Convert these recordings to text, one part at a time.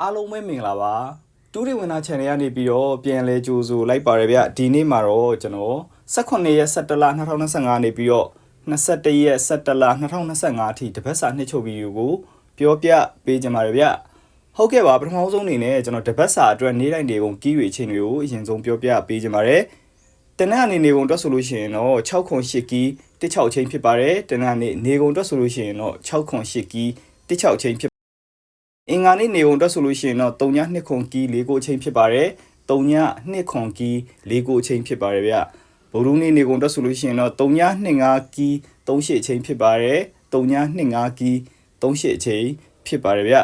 အားလုံးပဲမင်္ဂလာပါတူးရီဝင်နာ channel ကနေပြီးတော့ပြန်လဲကြိုးဆိုလိုက်ပါရဗျဒီနေ့မှာတော့ကျွန်တော်18ရက်17လ2025နေပြီးတော့21ရက်17လ2025အထိတပတ်စာနှစ်ချုပ်ဗီဒီယိုကိုပြောပြပေးကြပါရဗျဟုတ်ကဲ့ပါပထမဆုံးအနေနဲ့ကျွန်တော်တပတ်စာအတွက်နေ့တိုင်းနေကုန်ကီးဝေချင်းတွေကိုအရင်ဆုံးပြောပြပေးကြပါရတနင်္လာနေ့နေကုန်တွက်ဆိုလို့ရှိရင်တော့6ခွန်8ကီး16ချင်းဖြစ်ပါတယ်တနင်္လာနေ့နေကုန်တွက်ဆိုလို့ရှိရင်တော့6ခွန်8ကီး16ချင်းဖြစ်အင်္ဂါနေ့နေကုန်တွက်ဆိုလို့ရှိရင်တော့3ည2ခွန်ကီး4ကိုချင်းဖြစ်ပါတယ်3ည2ခွန်ကီး4ကိုချင်းဖြစ်ပါတယ်ဗျဗုဒ္ဓနေ့နေကုန်တွက်ဆိုလို့ရှိရင်တော့3ည2 5ကီး3ရှစ်ချင်းဖြစ်ပါတယ်3ည2 5ကီး3ရှစ်ချင်းဖြစ်ပါတယ်ဗျ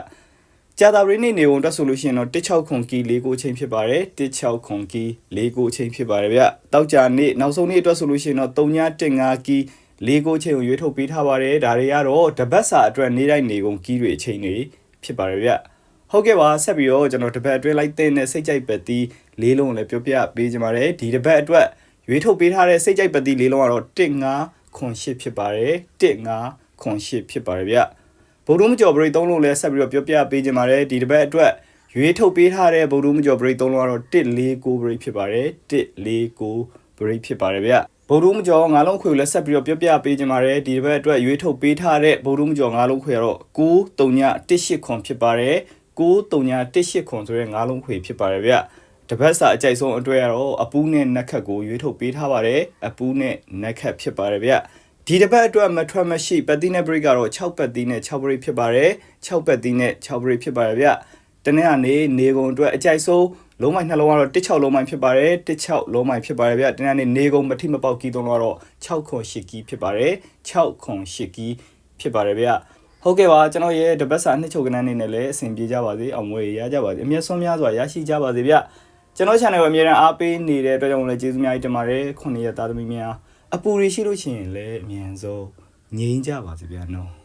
ကြာသပတေးနေ့နေကုန်တွက်ဆိုလို့ရှိရင်တော့16ခွန်ကီး4ကိုချင်းဖြစ်ပါတယ်16ခွန်ကီး4ကိုချင်းဖြစ်ပါတယ်ဗျတောက်ကြနေ့နောက်ဆုံးနေ့အတွက်ဆိုလို့ရှိရင်တော့3ည1 5ကီး4ကိုချင်းကိုရွေးထုတ်ပေးထားပါတယ်ဒါတွေကတော့တပတ်စာအတွက်နေ့တိုင်းနေကုန်ကီးတွေအချိန်တွေဖြစ်ပါတယ်ဗျဟုတ်ကဲ့ပါဆက်ပြီးတော့ကျွန်တော်တပတ်အတွင်းလိုက်တဲ့စိတ်ကြိုက်ပတ်တီး၄လုံးလည်းပြောပြပေးကြပါမယ်ဒီတပတ်အတွက်ရွေးထုတ်ပေးထားတဲ့စိတ်ကြိုက်ပတ်တီး၄လုံးကတော့15ခွန်8ဖြစ်ပါတယ်15ခွန်8ဖြစ်ပါတယ်ဗျဗုဒ္ဓမကျော်ပရိတ်3လုံးလည်းဆက်ပြီးတော့ပြောပြပေးကြပါမယ်ဒီတပတ်အတွက်ရွေးထုတ်ပေးထားတဲ့ဗုဒ္ဓမကျော်ပရိတ်3လုံးကတော့149ပရိတ်ဖြစ်ပါတယ်149ပရိတ်ဖြစ်ပါတယ်ဗျဗုဒ္ဓမကျော်9လုံးခွေကိုလည်းဆက်ပြီးတော့ပြောပြပေးကြပါမယ်ဒီတစ်ပတ်အတွက်ရွေးထုတ်ပေးထားတဲ့ဗုဒ္ဓမကျော်9လုံးခွေကတော့93918ခွန်ဖြစ်ပါတယ်93918ခွန်ဆိုတဲ့9လုံးခွေဖြစ်ပါတယ်ဗျတပတ်စာအကြိုက်ဆုံးအတွက်ကတော့အပူးနဲ့နက်ခတ်ကိုရွေးထုတ်ပေးထားပါတယ်အပူးနဲ့နက်ခတ်ဖြစ်ပါတယ်ဗျဒီတစ်ပတ်အတွက်မထွက်မရှိပတ်တိနဲ့ပရိတ်ကတော့6ပတ်တိနဲ့6ပရိတ်ဖြစ်ပါတယ်6ပတ်တိနဲ့6ပရိတ်ဖြစ်ပါတယ်ဗျတနေ့ကနေနေကုန်အတွက်အကြိုက်ဆုံးလုံးမိုင်နှလုံးကတော့16လုံးမိုင်ဖြစ်ပါတယ်16လုံးမိုင်ဖြစ်ပါတယ်ဗျတနေ့ကနေနေကုန်မထိမပေါက်ကီးသုံးတော့6ခွန်8ကီးဖြစ်ပါတယ်6ခွန်8ကီးဖြစ်ပါတယ်ဗျဟုတ်ကဲ့ပါကျွန်တော်ရဲ့တပတ်စာနှစ်ချုပ်ကနန်းနေနဲ့လည်းအဆင်ပြေကြပါစေအောင်မွေရကြပါစေအမြတ်ဆုံးများစွာရရှိကြပါစေဗျကျွန်တော် channel ကိုအမြဲတမ်းအားပေးနေတဲ့အတွက်ကြောင့်လည်းကျေးဇူးများကြီးတင်ပါတယ်ခုနှစ်ရက်သားသမီးများအပူရရှိလို့ရှိရင်လည်းအမြန်ဆုံးငြိမ်းကြပါစေဗျာနော်